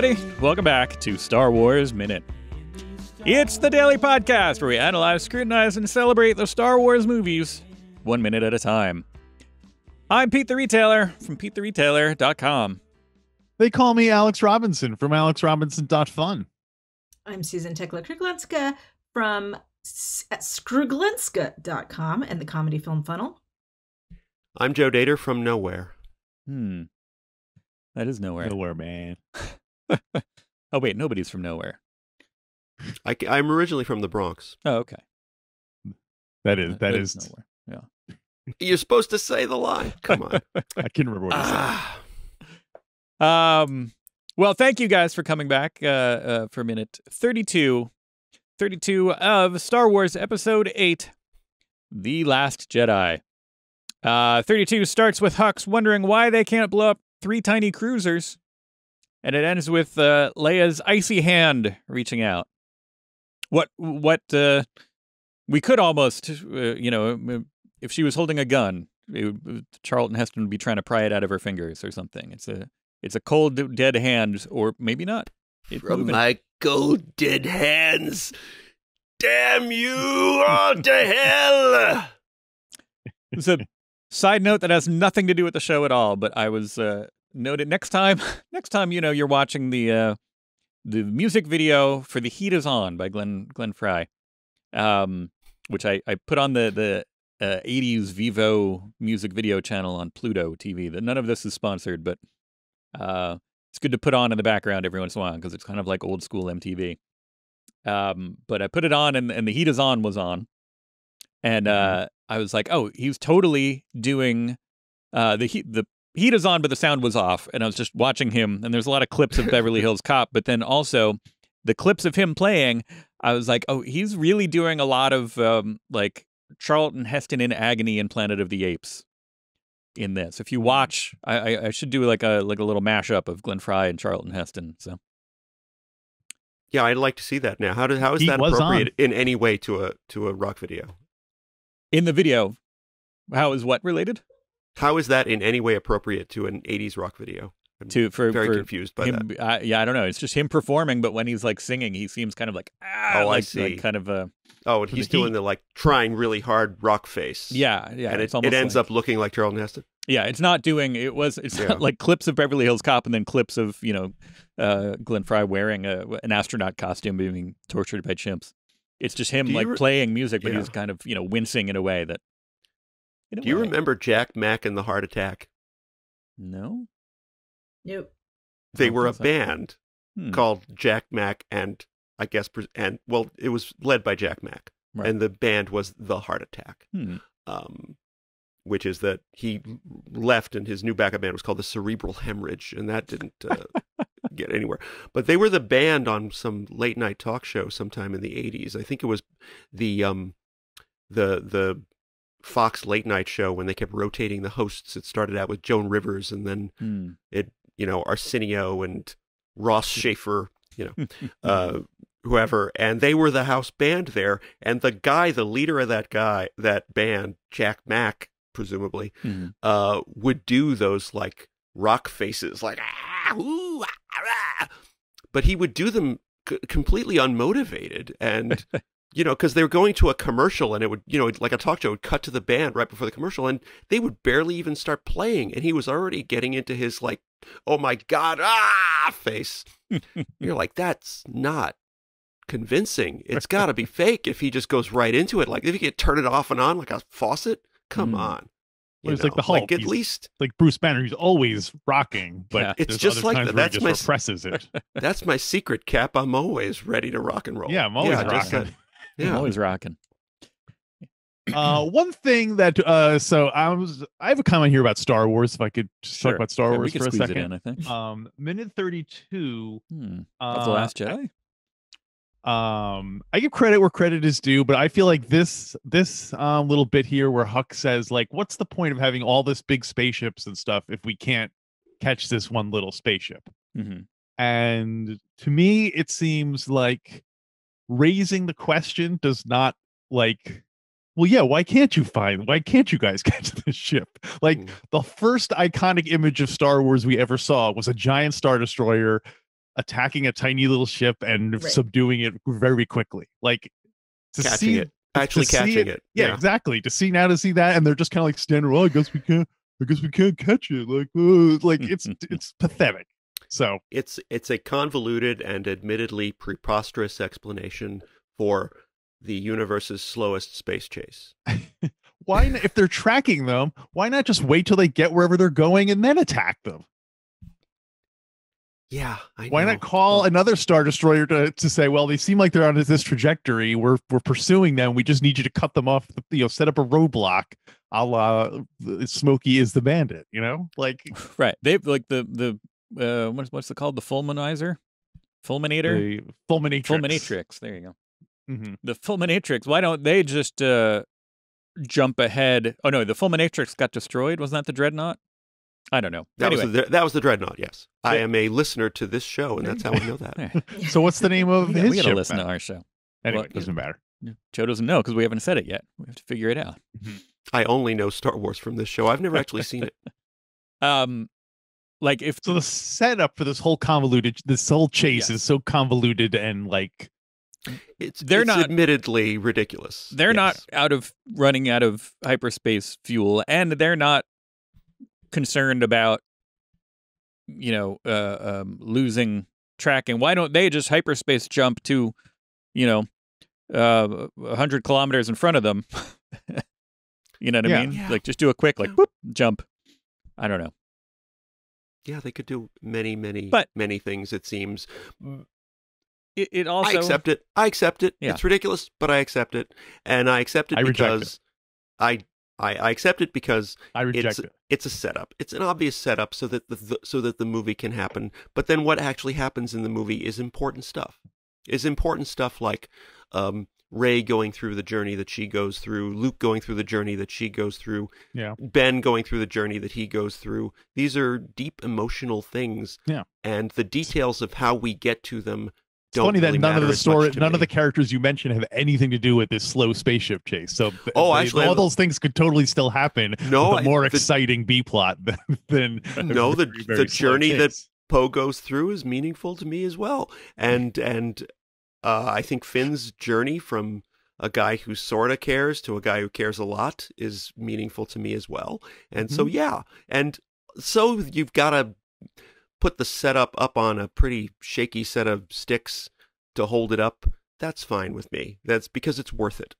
everybody. Welcome back to Star Wars Minute. It's the daily podcast where we analyze, scrutinize, and celebrate the Star Wars movies 1 minute at a time. I'm Pete the Retailer from PeteTheRetailer.com. They call me Alex Robinson from AlexRobinson.fun. I'm Suzen Tekla Kruglnska from Kruglnska.com and the Comedy Film Funnel. I'm Joe Dator from Nowhere. That is nowhere. Nowhere, man. Oh, wait, nobody's from nowhere. I'm originally from the Bronx. Oh, okay. That is nowhere. Yeah. You're supposed to say the line. Come on. I can't remember what I said. Well, thank you guys for coming back for minute 32 of Star Wars Episode 8, The Last Jedi. 32 starts with Hux wondering why they can't blow up 3 tiny cruisers, and it ends with Leia's icy hand reaching out. What we could almost, if she was holding a gun, Charlton Heston would be trying to pry it out of her fingers or something. It's a cold, dead hand, or maybe not. From my cold, dead hands, damn you all to hell! It's a side note that has nothing to do with the show at all, but I was noted next time, you're watching the music video for The Heat Is On by Glenn Frey, which I put on the 80s Vivo music video channel on Pluto TV. None of this is sponsored, but it's good to put on in the background every once in a while because it's kind of like old school MTV. But I put it on and The Heat Is On was on. And I was like, oh, he's totally doing the heat is on, but the sound was off. And I was just watching him. And there's a lot of clips of Beverly Hills Cop. But then also the clips of him playing, I was like, oh, he's really doing a lot of like Charlton Heston in agony in Planet of the Apes in this. If you watch, I should do like a little mashup of Glenn Frey and Charlton Heston. So. Yeah, I'd like to see that now. How is that appropriate in any way to a rock video? In the video, how is what related? How is that in any way appropriate to an 80s rock video? I'm very confused by him, that. Yeah, I don't know. It's just him performing, but when he's like singing, he seems kind of like, I see. Like kind of and he's doing the like trying really hard rock face. Yeah. And it ends up looking like Charlton Heston. Yeah, it's not doing, it's not like clips of Beverly Hills Cop and then clips of, Glenn Frey wearing an astronaut costume being tortured by chimps. It's just him playing music, but he's kind of, wincing in a way that. Do you remember Jack Mack and the Heart Attack? No. Nope. They were a band called Jack Mack and it was led by Jack Mack. Right. And the band was The Heart Attack. Which is that he left and his new backup band was called the Cerebral Hemorrhage, and that didn't get anywhere. But they were the band on some late night talk show sometime in the 80s. I think it was the Fox late night show when they kept rotating the hosts. It started out with Joan Rivers and then Arsenio and Ross Schaefer, whoever, and they were the house band there. And the leader of that band, Jack Mack, presumably, would do those like rock faces, like ooh, but he would do them completely unmotivated, and because they were going to a commercial, and it would like a talk show would cut to the band right before the commercial, and they would barely even start playing, and he was already getting into his like, oh my god, face. You're like, that's not convincing. It's got to be fake if he just goes right into it. Like if he could turn it off and on like a faucet. Come on. It's like the Hulk. Like at least like Bruce Banner, he's always rocking, but it's just like that. That's my represses it. That's my secret, Cap. I'm always ready to rock and roll. Yeah, I'm always rocking. I'm always rocking. One thing that I have a comment here about Star Wars. If I could just talk about Star Wars for a second. I think. Minute 32 of The Last Jedi. I give credit where credit is due, but I feel like this little bit here where Huck says, like, what's the point of having all this big spaceships and stuff if we can't catch this one little spaceship? And to me, it seems like raising the question does not like, well, yeah, why can't you guys catch this ship? Like the first iconic image of Star Wars we ever saw was a giant Star Destroyer attacking a tiny little ship and subduing it very quickly. Like to catching it, actually catching it. Yeah, exactly. To see that, and they're just kind of like standing. Well, I guess we can't catch it. Like it's pathetic. So it's a convoluted and admittedly preposterous explanation for the universe's slowest space chase. Why not, if they're tracking them, why not just wait till they get wherever they're going and then attack them? Yeah, I know. Why not call another Star Destroyer to say, well, they seem like they're on this trajectory. We're pursuing them. We just need you to cut them off. Set up a roadblock. A la Smokey is the bandit. Like right. They've like the what's it called? The fulminator. The fulminatrix. There you go. Mm-hmm. The fulminatrix. Why don't they just jump ahead? Oh no, the fulminatrix got destroyed. Wasn't that the dreadnought? I don't know. That was the dreadnought. Yes, I am a listener to this show, and that's how I know that. So what's the name of his? We got to ship listen now? to our show. Anyway, it doesn't matter. Joe doesn't know because we haven't said it yet. We have to figure it out. Mm-hmm. I only know Star Wars from this show. I've never actually seen it. Like if so, the setup for this whole chase is so convoluted and like it's not admittedly ridiculous. They're not running out of hyperspace fuel, and they're not concerned about losing tracking. Why don't they just hyperspace jump to 100 kilometers in front of them? You know what I mean? Yeah. Like just do a quick whoop, jump. I don't know. Yeah, they could do many things, it seems. It also, I accept it. Yeah. It's ridiculous, but I accept it. And I accept it because I accept it because I reject it. It's a setup. It's an obvious setup so that the movie can happen. But then what actually happens in the movie is important stuff. Like Rey going through the journey that she goes through, Luke going through the journey that she goes through, Ben going through the journey that he goes through. These are deep emotional things. Yeah. And the details of how we get to them It's funny that none of the the characters you mentioned have anything to do with this slow spaceship chase. So actually, all those things could totally still happen. No, with a more exciting B plot than the journey that Poe goes through is meaningful to me as well. And I think Finn's journey from a guy who sort of cares to a guy who cares a lot is meaningful to me as well. And so so you've got to put the setup up on a pretty shaky set of sticks to hold it up. That's fine with me. That's because it's worth it.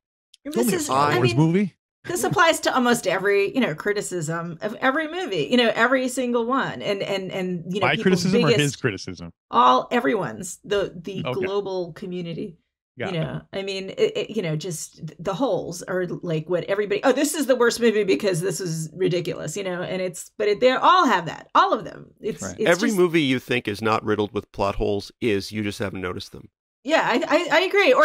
This is movie. This applies to almost every, criticism of every movie, every single one. And my criticism or his criticism? Everyone's, the global community. I mean, just the holes are like what everybody, this is the worst movie because this is ridiculous, and they all have that, all of them. It's every movie you think is not riddled with plot holes you just haven't noticed them. Yeah, I agree. Or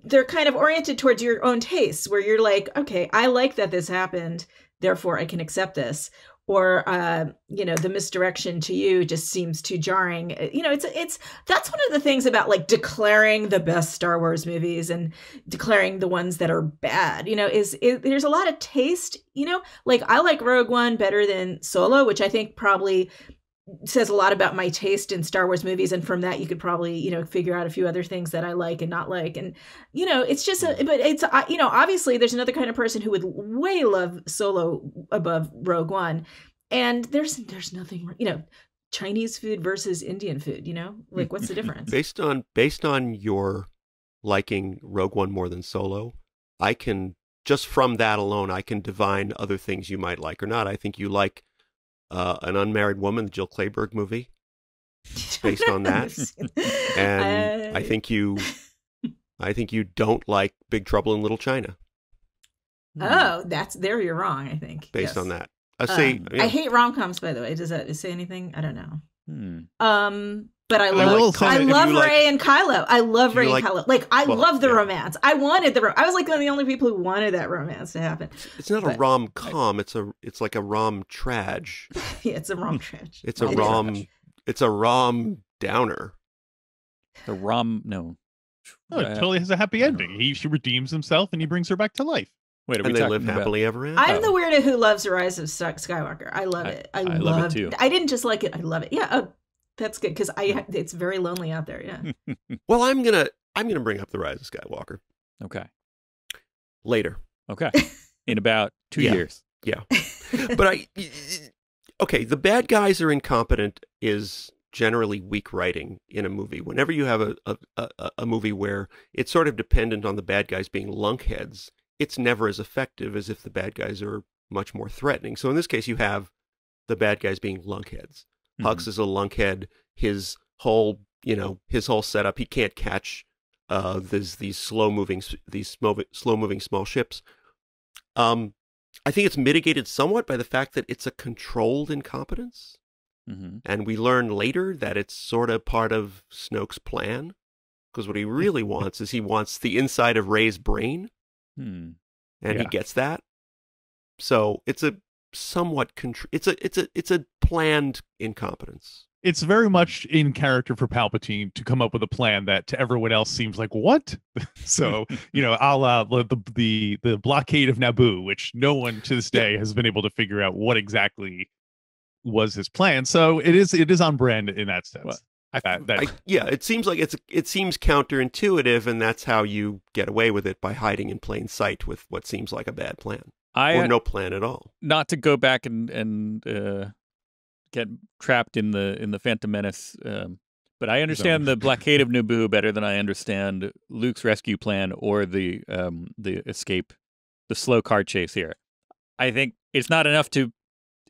they're kind of oriented towards your own tastes where you're like, okay, I like that this happened, therefore I can accept this. Or, the misdirection to you just seems too jarring. That's one of the things about like declaring the best Star Wars movies and declaring the ones that are bad, there's a lot of taste, like I like Rogue One better than Solo, which I think probably says a lot about my taste in Star Wars movies. And from that, you could probably, figure out a few other things that I like and not like. And, it's just, but it's, obviously there's another kind of person who would way love Solo above Rogue One. And there's nothing, Chinese food versus Indian food, like what's the difference? Based on your liking Rogue One more than Solo, I can, just from that alone, I can divine other things you might like or not. I think you like an unmarried woman, the Jill Clayburgh movie, based on that, and I think you don't like Big Trouble in Little China. Oh, there you're wrong. I think based on that. I hate rom-coms, by the way. Does that say anything? I don't know. But I love Rey and Kylo. I love Rey and Kylo. Like I love the romance. I wanted I was like one of the only people who wanted that romance to happen. It's not a rom-com. It's like a rom-trage. Yeah, it's a rom-trage. It's a rom downer. The rom no. Oh, it totally has a happy ending. She redeems himself and he brings her back to life. Wait, are and we they live talking about- happily ever after. I'm the weirdo who loves The Rise of Skywalker. I love it. I love it too. I didn't just like it. I love it. Yeah, that's good because it's very lonely out there. Yeah. Well, I'm gonna bring up The Rise of Skywalker Okay. later. Okay. In about 2 Yeah. years. Yeah, but okay, the bad guys are incompetent is generally weak writing in a movie. Whenever you have a movie where it's sort of dependent on the bad guys being lunkheads, it's never as effective as if the bad guys are much more threatening. So in this case, you have the bad guys being lunkheads. Hux is a lunkhead. His whole setup, he can't catch these slow moving small ships. I think it's mitigated somewhat by the fact that it's a controlled incompetence. And we learn later that it's sort of part of Snoke's plan, because what he really wants is he wants the inside of Rey's brain, and he gets that. So it's a somewhat it's a planned incompetence. It's very much in character for Palpatine to come up with a plan that to everyone else seems like what. So a la the blockade of Naboo, which no one to this day has been able to figure out what exactly was his plan. So it is on brand in that sense. Well, it seems like it seems counterintuitive, and that's how you get away with it, by hiding in plain sight with what seems like a bad plan or no plan at all. Not to go back and get trapped in the Phantom Menace, but I understand the blockade of Naboo better than I understand Luke's rescue plan or the escape, the slow car chase here. I think it's not enough to.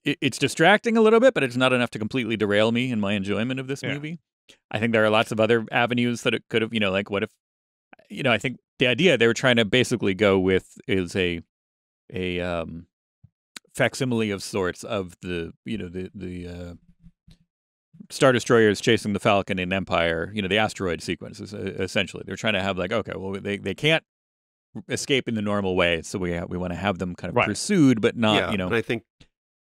It's distracting a little bit, but it's not enough to completely derail me in my enjoyment of this movie. I think there are lots of other avenues that it could have, like what if, I think the idea they were trying to basically go with is a facsimile of sorts of the Star Destroyers chasing the Falcon in Empire, the asteroid sequences, essentially. They're trying to have like, okay, well, they can't escape in the normal way, so we want to have them kind of pursued, but not, And I think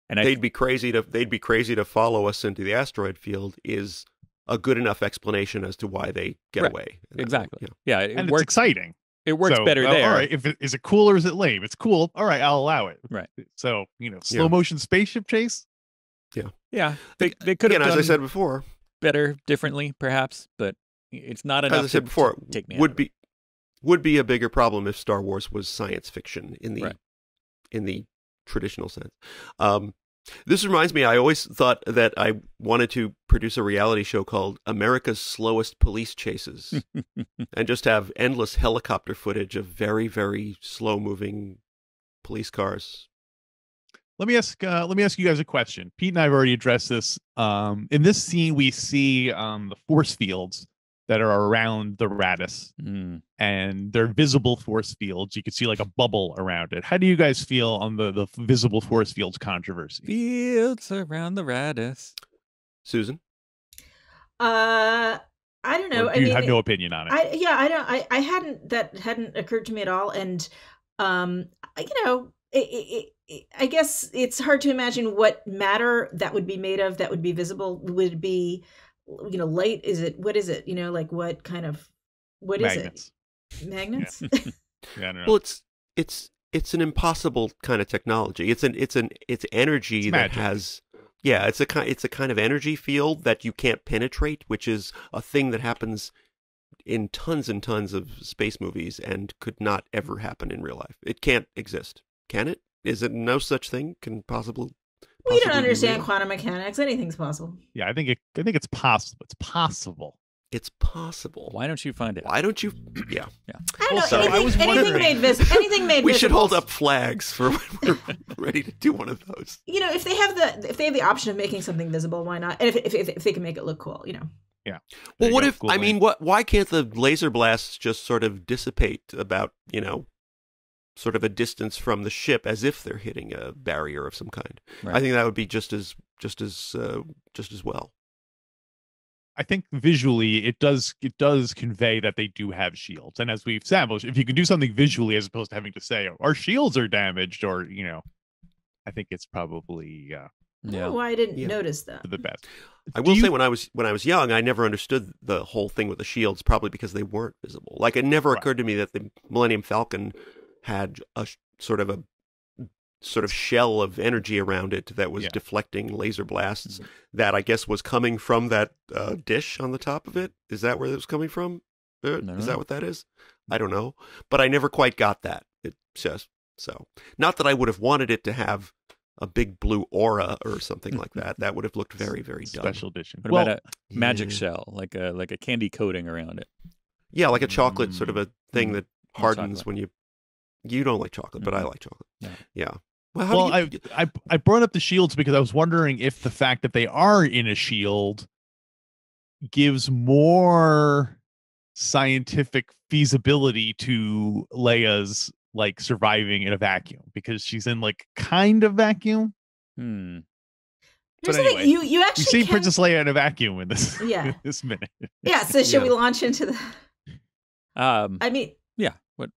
they'd be crazy to follow us into the asteroid field is a good enough explanation as to why they get away. Exactly. Yeah, and it's exciting. It works better there. All right, is it cool or is it lame? It's cool. All right, I'll allow it. Right. So slow motion spaceship chase. Yeah. They could have done, as I said before, better, differently, perhaps, but it's not enough. As I said before, take me would be a bigger problem if Star Wars was science fiction in the traditional sense. This reminds me, I always thought that I wanted to produce a reality show called America's Slowest Police Chases and just have endless helicopter footage of very, very slow-moving police cars. Let me ask you guys a question. Pete and I have already addressed this. In this scene, we see the force fields that are around the Radis, and they're visible force fields. You can see like a bubble around it. How do you guys feel on the visible force fields controversy? Fields around the Radis. Susan? I don't know. I have no opinion on it. I hadn't. That hadn't occurred to me at all. And I guess it's hard to imagine what matter that would be made of that would be visible. Would it be light? What is it? What kind of, what Magnets. Is it? Magnets? Yeah, I don't know. Well, it's an impossible kind of technology. It's energy that has, it's a kind of energy field that you can't penetrate, which is a thing that happens in tons and tons of space movies and could not ever happen in real life. It can't exist. Can it? Is it no such thing can possibly? We don't understand quantum mechanics. Anything's possible. Yeah, I think it's possible. It's possible. It's possible. Why don't you find it? Why don't you? Yeah. I don't know. Anything made visible. We should hold up flags for when we're ready to do one of those. If they have the option of making something visible, why not? And if they can make it look cool, Yeah. Well, what if? I mean, why can't the laser blasts just sort of dissipate about sort of a distance from the ship as if they're hitting a barrier of some kind? Right. I think that would be just as well. I think visually it does convey that they do have shields, and as we've established, if you can do something visually as opposed to having to say our shields are damaged, or I think it's probably I didn't notice that. For the best. I will say when I was young, I never understood the whole thing with the shields, probably because they weren't visible. Like it never occurred to me that the Millennium Falcon had sort of shell of energy around it that was deflecting laser blasts that I guess was coming from that dish on the top of it. Is that where it was coming from? Is that what that is? I don't know. But I never quite got that. It says so. Not that I would have wanted it to have a big blue aura or something like that. That would have looked very, very dumb. Special edition. What about a magic shell, like a candy coating around it? Yeah, like a chocolate sort of a thing that hardens when you don't like chocolate, but I like chocolate. Yeah. Well, I brought up the shields because I was wondering if the fact that they are in a shield gives more scientific feasibility to Leia's like surviving in a vacuum, because she's in like kind of vacuum. But anyway, you actually see Princess Leia in a vacuum in this this minute. Yeah, so should we launch into the I mean, yeah, what?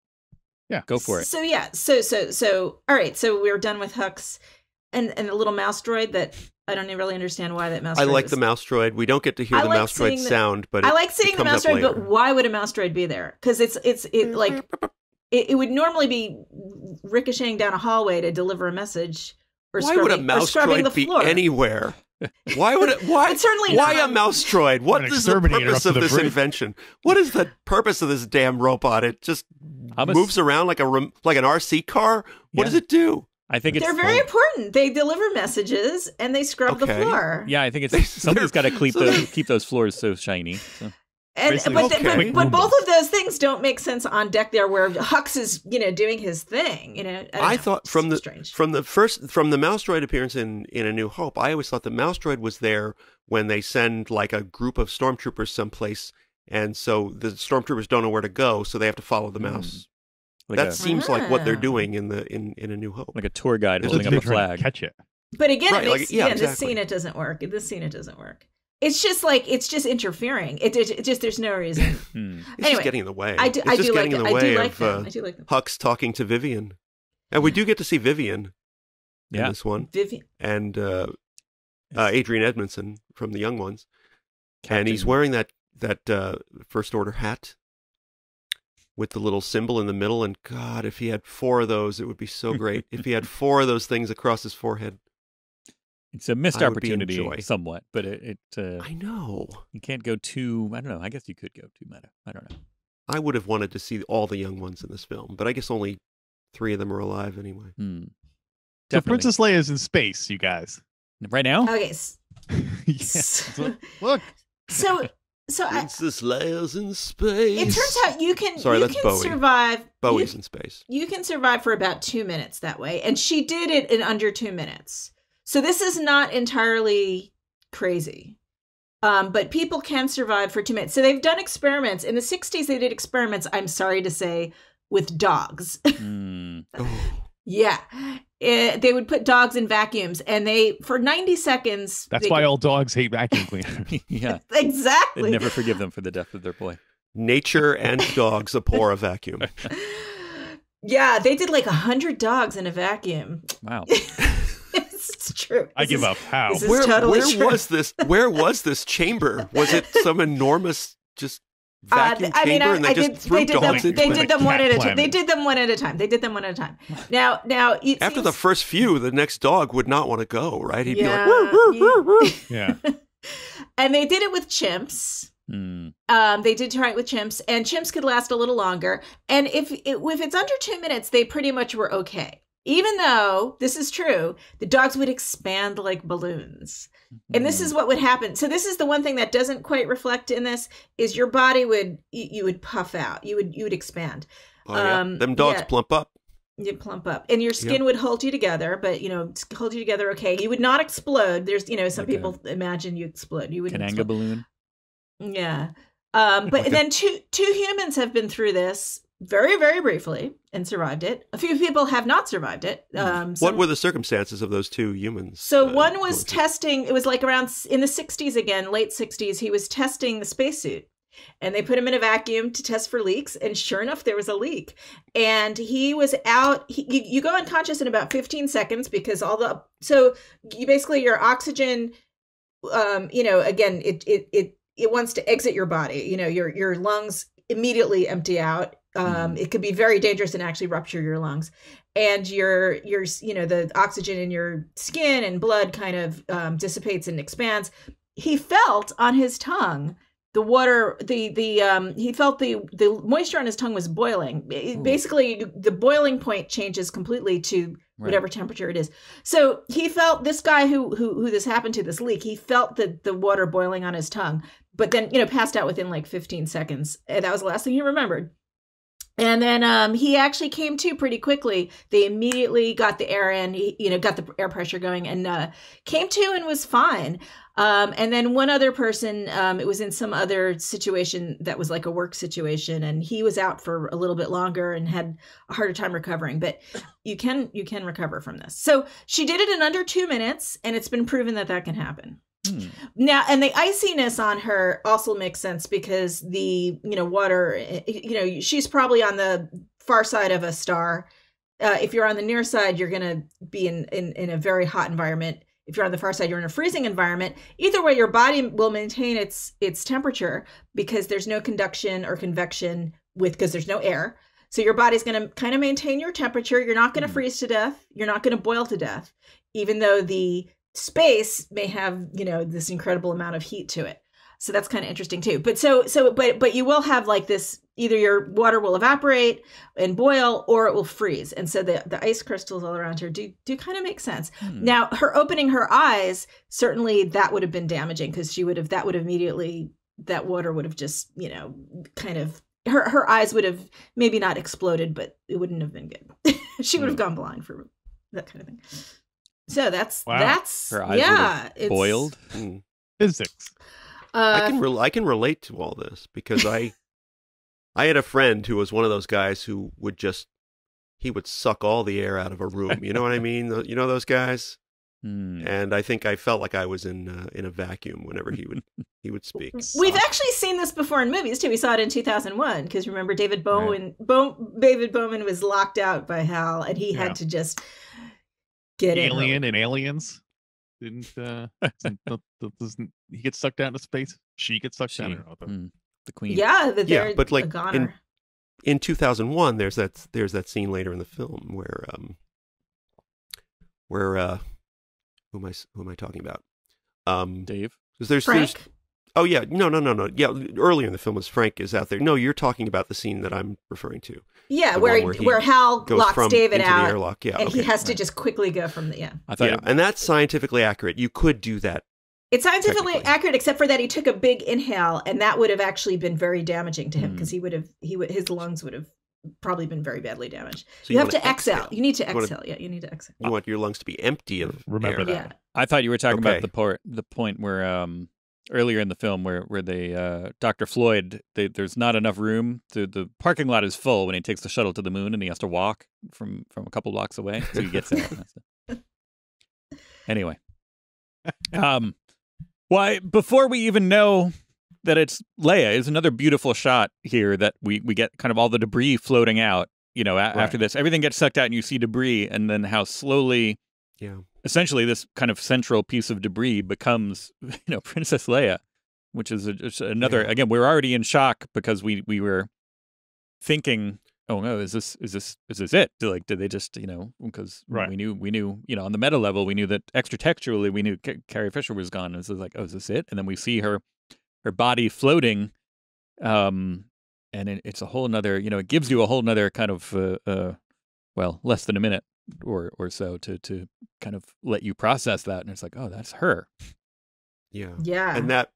Yeah, go for it. So yeah, so all right, so we're done with Hux and the little mouse droid that I don't really understand why that mouse droid I like the mouse droid. We don't get to hear the mouse droid sound, but I like seeing the mouse droid, but why would a mouse droid be there? Because it like it would normally be ricocheting down a hallway to deliver a message, or why would a mouse droid be anywhere? Why would it? Why? Why a mouse droid? What is the purpose of this invention? What is the purpose of this damn robot? It just moves around like an RC car. What does it do? I think they're very important. They deliver messages and they scrub the floor. Yeah, I think it's somebody's got to keep those floors so shiny. So. But both of those things don't make sense on deck there, where Hux is doing his thing. I thought from the mouse droid appearance in A New Hope, I always thought the mouse droid was there when they send like a group of stormtroopers someplace, and so the stormtroopers don't know where to go, so they have to follow the mouse. That seems like what they're doing in A New Hope, like a tour guide holding up a flag. Catch it. But again, this scene it doesn't work. It's just interfering. It just there's no reason. It's just getting in the way. I do like them. Hux talking to Vivian, and we do get to see Vivian in this one. Vivian and Adrian Edmondson from The Young Ones, and he's wearing that First Order hat with the little symbol in the middle. And God, if he had 4 of those, it would be so great. If he had 4 of those things across his forehead. It's a missed opportunity somewhat, but I know. You can't go too, I don't know, I guess you could go too meta. I don't know. I would have wanted to see all the young ones in this film, but I guess only 3 of them are alive anyway. So Princess Leia is in space, you guys. Right now? Okay. Look. So Princess Leia's in space. It turns out you can Bowie. survive. Bowie's in space. You can survive for about 2 minutes that way, and she did it in under 2 minutes. So this is not entirely crazy, but people can survive for 2 minutes. So they've done experiments. In the 60s, they did experiments, I'm sorry to say, with dogs. Yeah. They would put dogs in vacuums, and for 90 seconds... That's why all dogs hate vacuum cleaners. Yeah. Exactly. They'd never forgive them for the death of their boy. Nature and dogs abhor a vacuum. Yeah, they did like 100 dogs in a vacuum. Wow. It's true. I give up. How? Where was this chamber? Was it some enormous just vacuum chamber? And they did them one at a time. They did them one at a time. Now, after the first few, the next dog would not want to go. Right? He'd be like, yeah. And they did it with chimps. They did try it with chimps, and chimps could last a little longer. And if it's under 2 minutes, they pretty much were okay. Even though, this is true, the dogs would expand like balloons. And this is what would happen. So this is the one thing that doesn't quite reflect in this, is your body would puff out. You would expand. Oh, yeah. Them dogs plump up. You plump up. And your skin would hold you together, but, hold you together okay. You would not explode. There's, some people imagine you explode. You wouldn't explode. Balloon? Yeah. But then two humans have been through this very, very briefly and survived it. A few people have not survived it. What were the circumstances of those 2 humans? So one was testing, it was like around in the 60s again, late 60s, he was testing the spacesuit. And they put him in a vacuum to test for leaks. And sure enough, there was a leak. And he was out. You go unconscious in about 15 seconds because so you basically, your oxygen, again, it wants to exit your body. Your lungs immediately empty out. It could be very dangerous and actually rupture your lungs. And your the oxygen in your skin and blood kind of dissipates and expands. He felt on his tongue the water, he felt the moisture on his tongue was boiling. Basically, the boiling point changes completely to whatever temperature it is. So he felt, this guy who this happened to, this leak, he felt the water boiling on his tongue, but then, passed out within like 15 seconds. And that was the last thing he remembered. And then he actually came to pretty quickly. They immediately got the air in, got the air pressure going, and came to and was fine. And then one other person, it was in some other situation that was like a work situation, and he was out for a little bit longer and had a harder time recovering. But you can recover from this. So she did it in under 2 minutes, and it's been proven that can happen. Now, and the iciness on her also makes sense because the, water, she's probably on the far side of a star. If you're on the near side, you're going to be in a very hot environment. If you're on the far side, you're in a freezing environment. Either way, your body will maintain its temperature because there's no conduction or convection because there's no air. So your body's going to kind of maintain your temperature. You're not going to freeze to death. You're not going to boil to death, even though the space may have, this incredible amount of heat to it. So that's kind of interesting too. But but you will have like this, either your water will evaporate and boil or it will freeze. And so the ice crystals all around her do kind of make sense. Now, her opening her eyes, certainly that would have been damaging because that water would have just, kind of, her eyes would have maybe not exploded, but it wouldn't have been good. She would have gone blind for that kind of thing. So that's her eyes it's boiled. Physics. I can relate to all this because I had a friend who was one of those guys who would suck all the air out of a room. You know what I mean? You know those guys? And I think I felt like I was in a vacuum whenever he would speak. We've actually seen this before in movies too. We saw it in 2001 because remember David Bowman was locked out by Hal and he had to just get Alien and Aliens didn't he gets sucked out into space? She gets sucked down. The queen. Yeah, but like in 2001, there's that scene later in the film where who am I talking about? Dave. There's oh yeah, no. Yeah, earlier in the film, as Frank is out there. No, you're talking about the scene that I'm referring to. Yeah, where Hal locks David out, the airlock. Yeah, and he has to just quickly go from the and that's scientifically accurate. You could do that. It's scientifically accurate, except for that he took a big inhale, and that would have actually been very damaging to him because his lungs would have probably been very badly damaged. So you have to exhale. You need to exhale. You need to exhale. You want your lungs to be empty of remember air. that. Yeah. I thought you were talking about the point where earlier in the film where they Dr. Floyd, there's not enough room. The parking lot is full when he takes the shuttle to the moon and he has to walk from a couple blocks away, so he gets out. Anyway, why before we even know that it's Leia is another beautiful shot here that we get kind of all the debris floating out. After this, everything gets sucked out and you see debris, and then how slowly. Yeah. Essentially, this kind of central piece of debris becomes, Princess Leia, which is another. Yeah. Again, we're already in shock because we were thinking, oh no, is this it? Like, did they just, because we knew, on the meta level, we knew that extra-textually, we knew Carrie Fisher was gone. And so like, oh, is this it? And then we see her body floating, and it's a whole nother, it gives you a whole nother kind of, less than a minute. Or so to kind of let you process that, and it's like, oh, that's her. Yeah. And that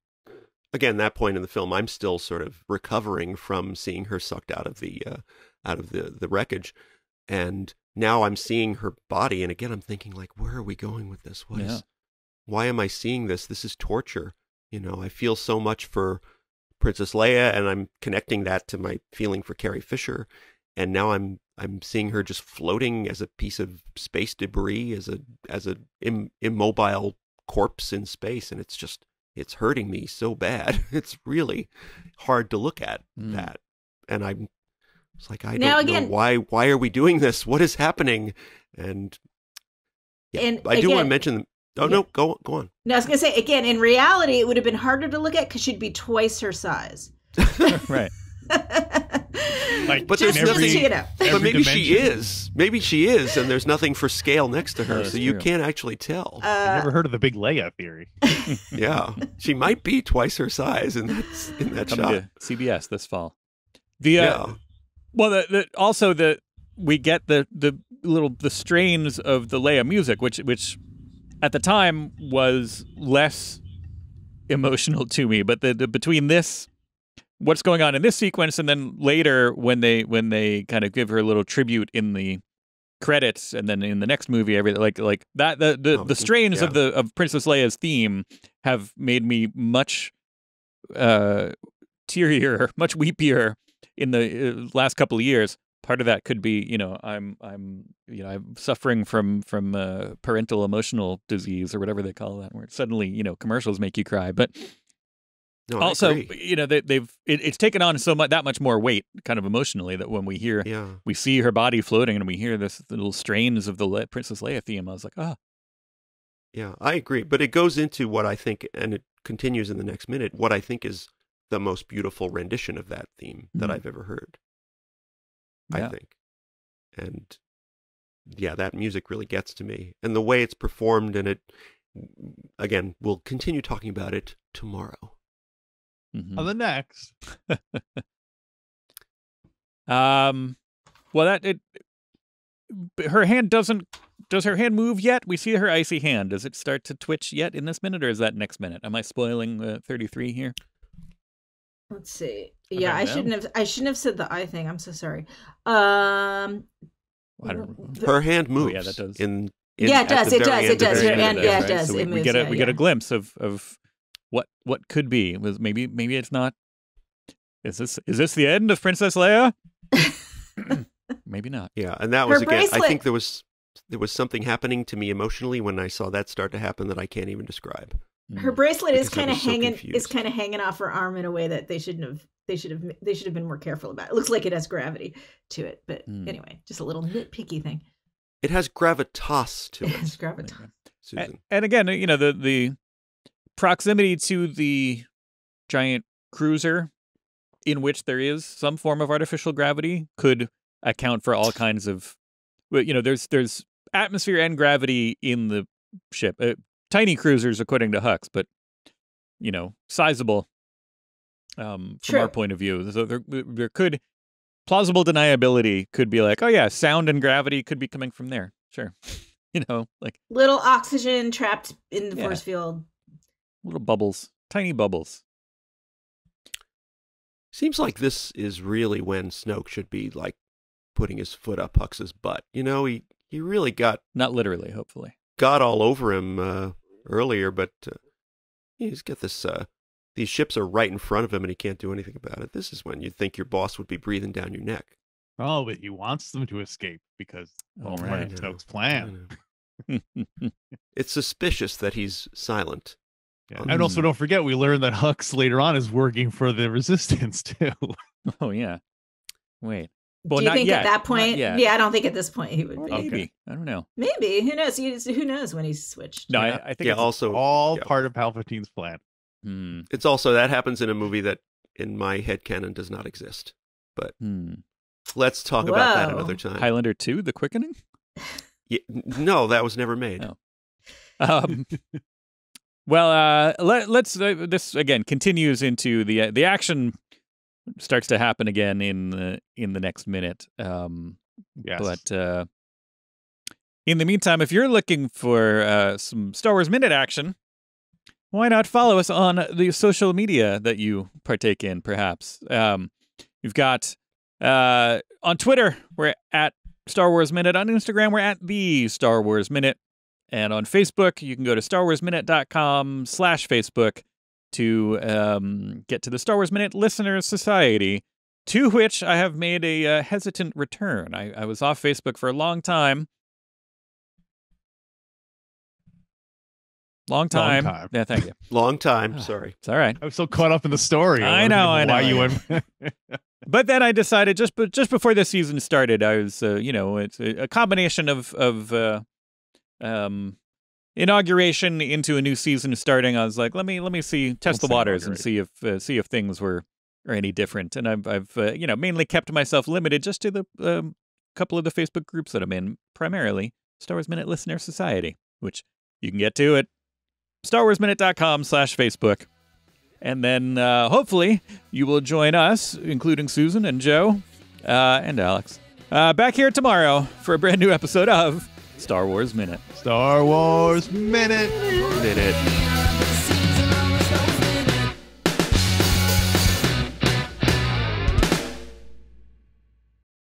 point in the film, I'm still sort of recovering from seeing her sucked out of the wreckage, and now I'm seeing her body, and again I'm thinking like, where are we going with this? Why am I seeing this? This is torture. I feel so much for Princess Leia, and I'm connecting that to my feeling for Carrie Fisher, and now I'm seeing her just floating as a piece of space debris, as a immobile corpse in space, and it's hurting me so bad. It's really hard to look at that, and it's like I don't know why are we doing this? What is happening? And I do want to mention. Oh no, go on. No, I was gonna say again. In reality, it would have been harder to look at because she'd be twice her size. Right. Like, but there's just nothing. so you know. But maybe she dimension. is. Maybe she is, and there's nothing for scale next to her, That's so you true. can't actually tell. I never heard of the big Leia theory. Yeah, she might be twice her size in that Coming shot. to CBS this fall. The Yeah, well, also we get the strains of the Leia music, which at the time was less emotional to me, but the between this, what's going on in this sequence, and then later when they kind of give her a little tribute in the credits, and then in the next movie, everything like that, the strains yeah. of Princess Leia's theme have made me much tearier, much weepier in the last couple of years. Part of that could be, I'm suffering from parental emotional disease or whatever they call that, where suddenly, commercials make you cry. But no, I also, agree. it's taken on that much more weight, kind of emotionally, that when we see her body floating and we hear this little strains of the Princess Leia theme, I was like, oh. Yeah, I agree. But it goes into what I think, and it continues in the next minute, what I think is the most beautiful rendition of that theme that I've ever heard. Yeah. I think. And yeah, that music really gets to me. And the way it's performed, and it, again, we'll continue talking about it tomorrow. Mm-hmm. On the next. Well, her hand does her hand move yet? We see her icy hand. Does it start to twitch yet in this minute, or is that next minute? Am I spoiling 33 here? Let's see. I Yeah, don't know. I shouldn't have said the I thing. I'm so sorry. I don't know. Her hand moves. Oh, yeah, that does. Yeah, it does. It does. It does. Her Her hand, does, yeah, right? it does. So It we moves, get we get yeah. a glimpse of what could be. Was maybe it's not. Is this the end of Princess Leia? Maybe not. Yeah, and that was Her again. I bracelet- think there was something happening to me emotionally when I saw that start to happen that I can't even describe. Her bracelet is Because I kind of was so hanging confused. hanging off her arm in a way that they should have been more careful about. It looks like it has gravity to it, but anyway, just a little nitpicky thing. It has gravitas to It has it, gravitas. Susan. And again, the proximity to the giant cruiser, in which there is some form of artificial gravity, could account for all kinds of. There's atmosphere and gravity in the ship. Tiny cruisers, according to Hux, but sizable from True. our point of view. So there could plausible deniability could be like, oh yeah, sound and gravity could be coming from there. Sure, like Little oxygen trapped in the Yeah. force field. little bubbles, tiny bubbles. Seems like this is really when Snoke should be like putting his foot up Hux's butt. He really got Not literally, hopefully. all over him earlier, but he's got this. These ships are right in front of him, and he can't do anything about it. This is when you'd think your boss would be breathing down your neck. Oh, but he wants them to escape because Oh, part right. of Snoke's I plan. know. It's suspicious that he's silent. Yeah. And also, don't forget, we learned that Hux later on is working for the Resistance too. Oh yeah. Wait. Well, Do you not think yet. at that Not point? yet. Yeah, I don't think at this point he would Or be. maybe. I don't know. Maybe. Who knows? Who knows when he's switched? No, Yeah. I think Yeah. it's Also, All yeah. part of Palpatine's plan. It's also that happens in a movie that, in my headcanon, does not exist. But let's talk about that Whoa. another time. Highlander 2, The Quickening? Yeah, no, that was never made. Oh. Well, let's this again continues into the action starts to happen again in the next minute. Yes. But in the meantime, if you're looking for some Star Wars Minute action, why not follow us on the social media that you partake in, perhaps? You've got on Twitter, we're at Star Wars Minute. On Instagram, we're at the Star Wars Minute. And on Facebook, you can go to starwarsminute.com/Facebook to get to the Star Wars Minute Listeners Society, to which I have made a hesitant return. I was off Facebook for a long time. Long time. Yeah, thank you. Long time. Sorry. It's all right. I was so caught up in the story. I know. Why you went? But then I decided just before the season started, I was, it's a combination of inauguration into a new season starting. I was like, let me test the waters and see if things were or any different. And I've mainly kept myself limited just to the couple of the Facebook groups that I'm in, primarily Star Wars Minute Listener Society, which you can get to at StarWarsMinute.com/Facebook. And then hopefully you will join us, including Susan and Joe and Alex, back here tomorrow for a brand new episode of Star Wars Minute. Star Wars Minute. Minute.